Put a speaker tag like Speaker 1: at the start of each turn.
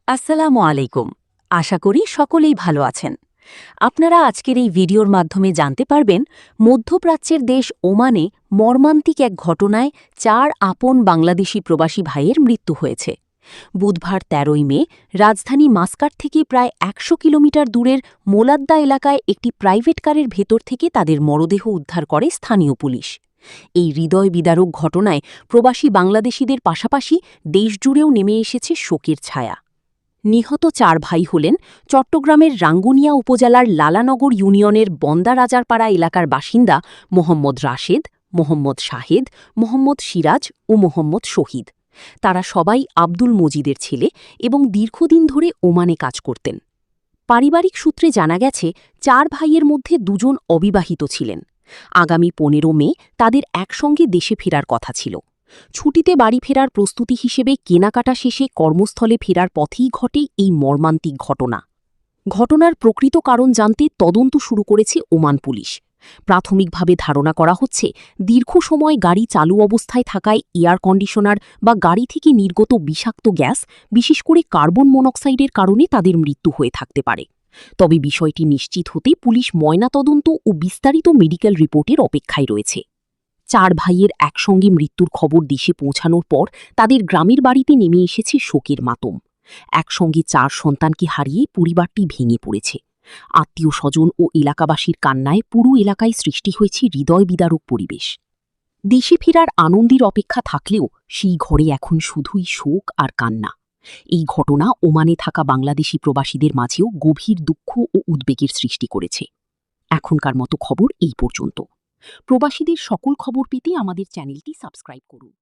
Speaker 1: আসসালামু আলাইকুম। আশা করি সকলেই ভালো আছেন। আপনারা আজকের এই ভিডিওর মাধ্যমে জানতে পারবেন মধ্যপ্রাচ্যের দেশ ওমানে মর্মান্তিক এক ঘটনায় ৪ আপন বাংলাদেশি প্রবাসী ভাইয়ের মৃত্যু হয়েছে। বুধবার ১৩ই মে রাজধানী মাস্কাট থেকে প্রায় ১০০ কিলোমিটার দূরের মোলাদ্দা এলাকায় একটি প্রাইভেট কারের ভেতর থেকে তাদের মরদেহ উদ্ধার করে স্থানীয় পুলিশ। এই হৃদয় বিদারক ঘটনায় প্রবাসী বাংলাদেশিদের পাশাপাশি দেশজুড়েও নেমে এসেছে শোকের ছায়া। নিহত ৪ ভাই হলেন চট্টগ্রামের রাঙ্গুনিয়া উপজেলার লালানগর ইউনিয়নের বন্দা রাজারপাড়া এলাকার বাসিন্দা মোহাম্মদ রাশেদ, মোহাম্মদ শাহেদ, মোহাম্মদ সিরাজ ও মোহাম্মদ শহীদ। তারা সবাই আব্দুল মজিদের ছেলে এবং দীর্ঘদিন ধরে ওমানে কাজ করতেন। পারিবারিক সূত্রে জানা গেছে ৪ ভাইয়ের মধ্যে ২ জন অবিবাহিত ছিলেন। আগামী ১৫ মে তাদের একসঙ্গে দেশে ফেরার কথা ছিল। ছুটিতে বাড়ি ফেরার প্রস্তুতি হিসেবে কেনাকাটা শেষে কর্মস্থলে ফেরার পথেই ঘটে এই মর্মান্তিক ঘটনা। ঘটনার প্রকৃত কারণ জানতে তদন্ত শুরু করেছে ওমান পুলিশ। প্রাথমিকভাবে ধারণা করা হচ্ছে দীর্ঘ সময় গাড়ি চালু অবস্থায় থাকায় এয়ার কন্ডিশনার বা গাড়ি থেকে নির্গত বিষাক্ত গ্যাস, বিশেষ করে কার্বন মনোক্সাইডের কারণে তাদের মৃত্যু হয়ে থাকতে পারে। তবে বিষয়টি নিশ্চিত হতে পুলিশ ময়নাতদন্ত ও বিস্তারিত মেডিকেল রিপোর্টের অপেক্ষায় রয়েছে। ৪ ভাইয়ের একসঙ্গে মৃত্যুর খবর দেশে পৌঁছানোর পর তাদের গ্রামের বাড়িতে নেমে এসেছে শোকের মাতম। একসঙ্গে ৪ সন্তানকে হারিয়ে পরিবারটি ভেঙে পড়েছে। আত্মীয় স্বজন ও এলাকাবাসীর কান্নায় পুরো এলাকায় সৃষ্টি হয়েছে হৃদয় বিদারক পরিবেশ। দেশে ফেরার আনন্দের অপেক্ষা থাকলেও সেই ঘরে এখন শুধুই শোক আর কান্না। এই ঘটনা ওমানে থাকা বাংলাদেশি প্রবাসীদের মাঝেও গভীর দুঃখ ও উদ্বেগের সৃষ্টি করেছে। এখনকার মতো খবর এই পর্যন্ত। প্রবাসীদের সকল খবর পেতে আমাদের চ্যানেলটি সাবস্ক্রাইব করুন।